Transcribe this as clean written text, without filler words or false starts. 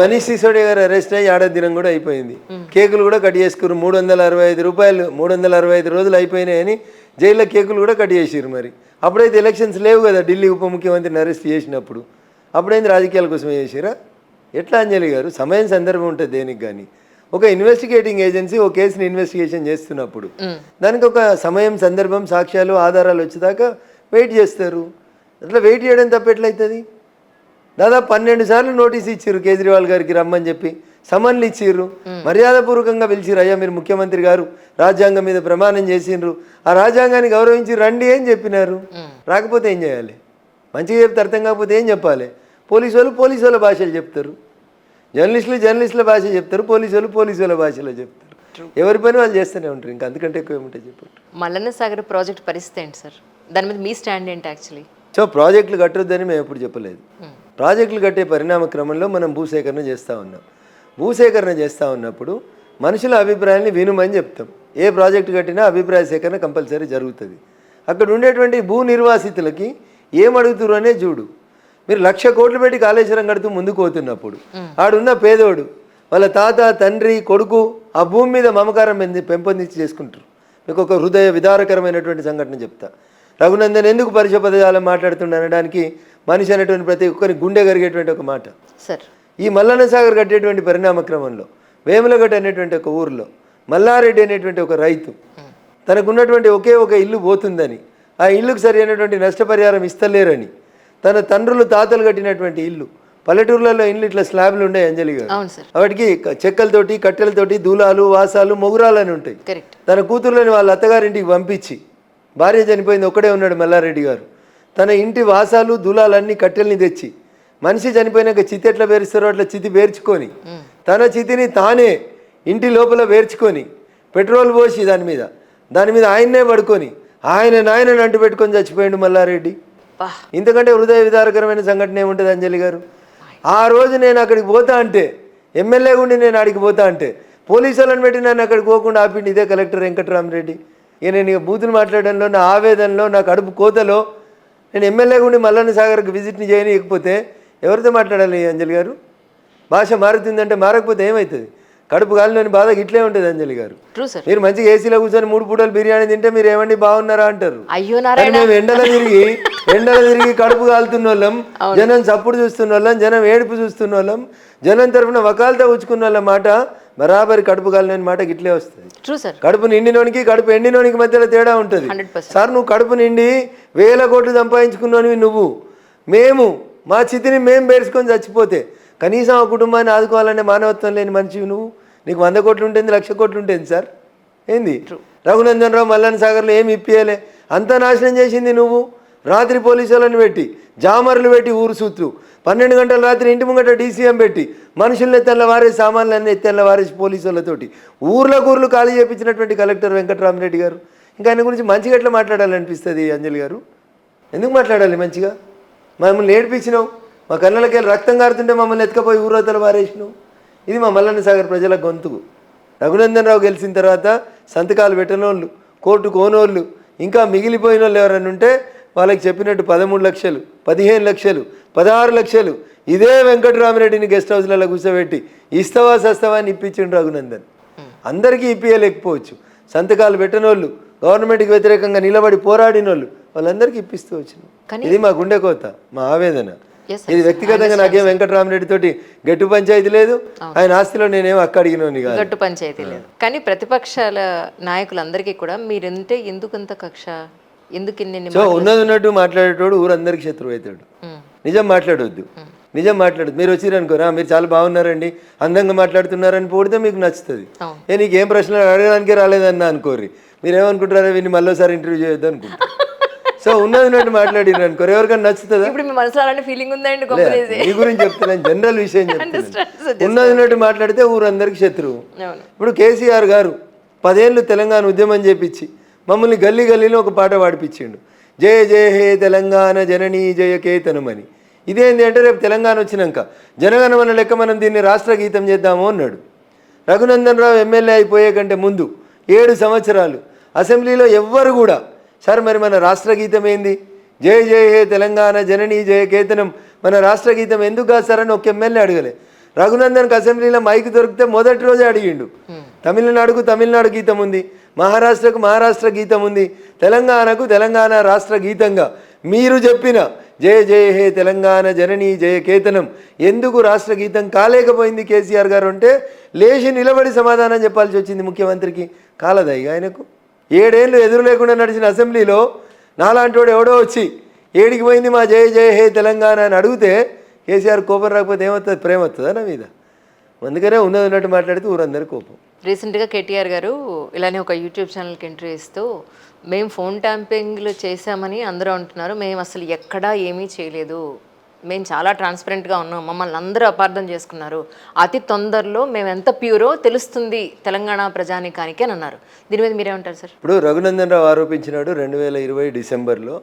మనీష్ సిసోడియా గారు అరెస్ట్ అయ్యి ఏడాది దినం కూడా అయిపోయింది. కేకులు కూడా కట్ చేసుకున్నారు. 365 రూపాయలు 365 రోజులు అయిపోయినాయని జైల్లో కేకులు కూడా కట్ చేసిరు. మరి అప్పుడైతే ఎలక్షన్స్ లేవు కదా, ఢిల్లీ ఉప ముఖ్యమంత్రిని అరెస్ట్ చేసినప్పుడు. అప్పుడైంది రాజకీయాల కోసమే చేసిరా? ఎట్లా అంజలి గారు? సమయం సందర్భం ఉంటుంది దేనికి కానీ. ఒక ఇన్వెస్టిగేటింగ్ ఏజెన్సీ ఒక కేసుని ఇన్వెస్టిగేషన్ చేస్తున్నప్పుడు దానికి ఒక సమయం, సందర్భం, సాక్ష్యాలు, ఆధారాలు వచ్చేదాకా వెయిట్ చేస్తారు. అట్లా వెయిట్ చేయడం తప్పెట్లయితుంది? దాదాపు 12 సార్లు నోటీస్ ఇచ్చిర్రు కేజ్రీవాల్ గారికి రమ్మని చెప్పి, సమన్లు ఇచ్చిర్రు, మర్యాదపూర్వకంగా పిలిచిర్రు. అయ్యా మీరు ముఖ్యమంత్రి గారు రాజ్యాంగం మీద ప్రమాణం చేసిండ్రు, ఆ రాజ్యాంగాన్ని గౌరవించి రండి అని చెప్పినారు. రాకపోతే ఏం చేయాలి? మంచిగా చెప్తే అర్థం కాకపోతే ఏం చెప్పాలి? పోలీసు వాళ్ళ భాషలు చెప్తారు, జర్నలిస్టుల భాష చెప్తారు, పోలీసు వాళ్ళ భాషలో చెప్తారు. ఎవరి పని వాళ్ళు చేస్తూనే ఉంటారు. ఇంకా అంతకంటే ఎక్కువ ఏముంటాయి చెప్పండి. మల్లన్న సాగర్ ప్రాజెక్ట్ పరిస్థితి ఏంటి సార్? దాని మీద మీ స్టాండ్ ఏంటి యాక్చువల్లీ? సో ప్రాజెక్టులు కట్టొద్దని మేము ఎప్పుడు చెప్పలేదు. ప్రాజెక్టులు కట్టే పరిణామ క్రమంలో మనం భూసేకరణ చేస్తూ ఉన్నాం. భూసేకరణ చేస్తూ ఉన్నప్పుడు మనుషుల అభిప్రాయాన్ని వినుమని చెప్తాం. ఏ ప్రాజెక్టు కట్టినా అభిప్రాయ సేకరణ కంపల్సరీ జరుగుతుంది. అక్కడ ఉండేటువంటి భూ నిర్వాసితులకి ఏమడుగుతురు అనే చూడు. మీరు 1,00,000 కోట్లు పెట్టి కాళేశ్వరం కడుతూ ముందుకు పోతున్నప్పుడు ఆడున్న పేదోడు వాళ్ళ తాత, తండ్రి, కొడుకు ఆ భూమి మీద మమకారం పెంపొందించి చేసుకుంటారు. మీకు ఒక హృదయ విదారకరమైనటువంటి సంఘటన చెప్తా. రఘునందన్ ఎందుకు పరుష పదజాలం మాట్లాడుతుండ అనడానికి మనిషి అనేటువంటి ప్రతి ఒక్కరికి గుండె కరిగేటువంటి ఒక మాట. సార్, ఈ మల్లన్న సాగర్ కట్టేటువంటి పరిణామ క్రమంలో వేములగడ్డ అనేటువంటి ఒక ఊరిలో మల్లారెడ్డి అనేటువంటి ఒక రైతు తనకున్నటువంటి ఒకే ఒక ఇల్లు పోతుందని, ఆ ఇల్లుకు సరి అయినటువంటి నష్టపరిహారం ఇస్తలేరని, తన తండ్రులు తాతలు కట్టినటువంటి ఇల్లు, పల్లెటూర్లలో ఇల్లు ఇట్లా స్లాబ్లు ఉండే అంజలి గారు, వాటికి చెక్కలతోటి, కట్టెలతోటి, దూలాలు, వాసాలు, మొగురాలు అని ఉంటాయి. తన కూతుర్లని వాళ్ళ అత్తగారింటికి పంపించి, భార్య చనిపోయింది, ఒక్కడే ఉన్నాడు మల్లారెడ్డి గారు, తన ఇంటి వాసాలు, దూలాలన్నీ కట్టెల్ని తెచ్చి, మనిషి చనిపోయినాక చితి ఎట్లా పేరుస్తారో అట్లా చితి పేర్చుకొని, తన చితిని తానే ఇంటి లోపల పేర్చుకొని, పెట్రోల్ పోసి దాని మీద ఆయన్నే పడుకొని నాయనని అంటు పెట్టుకొని చచ్చిపోయాడు మల్లారెడ్డి. ఇంతకంటే హృదయ విదారకరమైన సంఘటన ఏముంటుంది అంజలి గారు? ఆ రోజు నేను అక్కడికి పోతా అంటే, ఎమ్మెల్యే ఉండి నేను అడిగి పోతా అంటే పోలీసు వాళ్ళని పెట్టి నన్ను అక్కడికి పోకుండా ఆపిండి ఇదే కలెక్టర్ వెంకటరామరెడ్డి. ఇక నేను ఇక బూతులు మాట్లాడడంలో, నా ఆవేదనలో, నా కడుపు కోతలో నేను ఎమ్మెల్యే ఉండి మల్లన్న సాగర్కి విజిట్ని చేయనియకపోతే ఎవరితో మాట్లాడాలి అంజలి గారు? భాష మారుతుందంటే మారకపోతే ఏమవుతుంది? కడుపు గాలిలోని బాధ ఇట్లే ఉంటుంది అంజలి గారు. మీరు మంచిగా ఏసీలో కూర్చొని 3 పూటలు బిర్యానీ తింటే మీరు ఏమండి బాగున్నారా అంటారు. మేము ఎండలో తిరిగి కడుపు కాలుతున్న వాళ్ళం, జనం చప్పుడు చూస్తున్న వాళ్ళం, జనం ఏడుపు చూస్తున్న వాళ్ళం, జనం తరఫున వకాలతో ఉంచుకున్న వాళ్ళ మాట బరాబరి కడుపు కాలిన మాట ఇట్లే వస్తుంది. కడుపు నిండినోనికి కడుపు ఎండినోనికి మధ్యలో తేడా ఉంటుంది. సార్, నువ్వు కడుపు నిండి 1000 కోట్లు సంపాదించుకున్నోనివి నువ్వు, మేము మా చితిని మేము పేర్చుకొని చచ్చిపోతే కనీసం ఆ కుటుంబాన్ని ఆదుకోవాలనే మానవత్వం లేని మనిషివి నువ్వు. నీకు 100 కోట్లు ఉంటుంది, 1,00,000 కోట్లు ఉంటుంది సార్. ఏంది రఘునందన్ రావు మల్లన్న సాగర్లో ఏమి ఇప్పియలే, అంతా నాశనం చేసింది నువ్వు. రాత్రి పోలీసు వాళ్ళని పెట్టి, జామర్లు పెట్టి ఊరు సూత్రు, 12 గంటల రాత్రి ఇంటి ముంగట డీసీఎం పెట్టి, మనుషుల్ని తెల్లవారేసి, సామాన్లన్నీ తెల్లవారేసి పోలీసు వాళ్ళతోటి ఊర్లు ఖాళీ చేయించినటువంటి కలెక్టర్ వెంకటరామరెడ్డి గారు. ఇంకా ఆయన గురించి మంచిగా ఎట్లా మాట్లాడాలనిపిస్తుంది అంజలి గారు? ఎందుకు మాట్లాడాలి మంచిగా? మమ్మల్ని ఏడిపించినావు, మా కళ్ళకి వెళ్ళి రక్తం కారుతుంటే మమ్మల్ని ఎత్తుకపోయి ఊరోతలు వారేసినావు. ఇది మా మల్లన్న సాగర్ ప్రజల గొంతుకు. రఘునందన్ రావు గెలిచిన తర్వాత సంతకాలు పెట్టనోళ్ళు, కోర్టు కోనోళ్ళు, ఇంకా మిగిలిపోయిన వాళ్ళు ఎవరైనా ఉంటే వాళ్ళకి చెప్పినట్టు 13 లక్షలు, 15 లక్షలు, 16 లక్షలు ఇదే వెంకటరామరెడ్డిని గెస్ట్ హౌస్లలో కూర్చోబెట్టి ఇస్తవా సస్తవా అని ఇప్పించిండు రఘునందన్. అందరికీ ఇప్పియలేకపోవచ్చు. సంతకాలు పెట్టనోళ్ళు, గవర్నమెంట్కి వ్యతిరేకంగా నిలబడి పోరాడిన వాళ్ళు, వాళ్ళందరికీ ఇప్పిస్తూ వచ్చినాం. ఇది మా గుండె కోత, మా ఆవేదన. ఇది వ్యక్తిగతంగా నాకేం వెంకటరామరెడ్డి తోటి గట్టు పంచాయతీ లేదు, ఆయన ఆస్తిలో నేనేమో అక్క అడిగినోని కాదు, గట్టు పంచాయతీ లేదు. కానీ ప్రతిపక్షాల నాయకులందరికీ కూడా మీరంటే ఎందుకంత కక్ష, ఎందుకు ఉన్నట్టు మాట్లాడేటోడు ఊరందరికి శత్రువు అవుతాడు. నిజం మాట్లాడొద్దు, నిజం మాట్లాడద్దు. మీరు వచ్చిరనుకోరా, మీరు చాలా బాగున్నారండి, అందంగా మాట్లాడుతున్నారని పోడితే మీకు నచ్చుతుంది. నీకు ఏం ప్రశ్నలు అడగడానికే రాలేదన్నా అనుకోర్రి, మీరేమనుకుంటారా వీడిని మళ్ళీసారి ఇంటర్వ్యూ చేయొద్దు అనుకుంటారు. సో ఉన్నట్టు మాట్లాడిన అనుకోరు, ఎవరికైనా నచ్చుతుందా? మీ గురించి చెప్తున్నాను, జనరల్ విషయం చెప్తున్నాను. ఉన్నట్టు మాట్లాడితే ఊరందరికి శత్రువు. ఇప్పుడు కేసీఆర్ గారు 10 ఏళ్ళు తెలంగాణ ఉద్యమం చేపించి మమ్మల్ని గల్లీలో ఒక పాట పాడిపించిండు, జయ జయ హే తెలంగాణ జననీ జయ కేతనమని. ఇదేంటి అంటే రేపు తెలంగాణ వచ్చినాక జనగణమన లెక్క మనం దీన్ని రాష్ట్ర గీతం చేద్దాము అన్నాడు. రఘునందన్ రావు ఎమ్మెల్యే అయిపోయే కంటే ముందు 7 సంవత్సరాలు అసెంబ్లీలో ఎవ్వరు కూడా సార్ మరి మన రాష్ట్ర గీతం ఏంది, జయ జయ హే తెలంగాణ జననీ జయ కేతనం, మన రాష్ట్ర గీతం ఎందుకు కాదు సార్ అని ఒక ఎమ్మెల్యే అడగలే. రఘునందన్కి అసెంబ్లీలో మైక్ దొరికితే మొదటి రోజే అడిగిండు. తమిళనాడుకు తమిళనాడు గీతం ఉంది, మహారాష్ట్రకు మహారాష్ట్ర గీతం ఉంది, తెలంగాణకు తెలంగాణ రాష్ట్ర గీతంగా మీరు చెప్పిన జయ జయ హే తెలంగాణ జననీ జయ కేతనం ఎందుకు రాష్ట్ర గీతం కాలేకపోయింది కేసీఆర్ గారు అంటే లేచి నిలబడి సమాధానం చెప్పాల్సి వచ్చింది ముఖ్యమంత్రికి. కాలదా ఇక ఆయనకు? 7 ఏళ్ళు ఎదురు లేకుండా నడిచిన అసెంబ్లీలో నాలాంటోడు ఎవడో వచ్చి ఏడికి పోయింది మా జయ జయ హే తెలంగాణ అని అడిగితే కేసీఆర్ కోపం రాకపోతే ఏమవుతుంది? ప్రేమ వస్తుందా నా మీద? అందుకనే ఉన్నట్టు మాట్లాడితే ఊరందరి కోపం. రీసెంట్గా కేటీఆర్ గారు ఇలానే ఒక యూట్యూబ్ ఛానల్కి ఎంట్రీ ఇస్తూ మేము ఫోన్ ట్యాంపింగ్లు చేశామని అందరూ అంటున్నారు, మేము అసలు ఎక్కడా ఏమీ చేయలేదు, మేము చాలా ట్రాన్స్పరెంట్గా ఉన్నాం, మమ్మల్ని అందరూ అపార్థం చేసుకున్నారు, అతి తొందరలో మేము ఎంత ప్యూరో తెలుస్తుంది తెలంగాణ ప్రజానికానికి అని అన్నారు. దీని మీద మీరేమంటారు సార్? ఇప్పుడు రఘునందన్ రావు ఆరోపించినాడు 2020 డిసెంబర్లో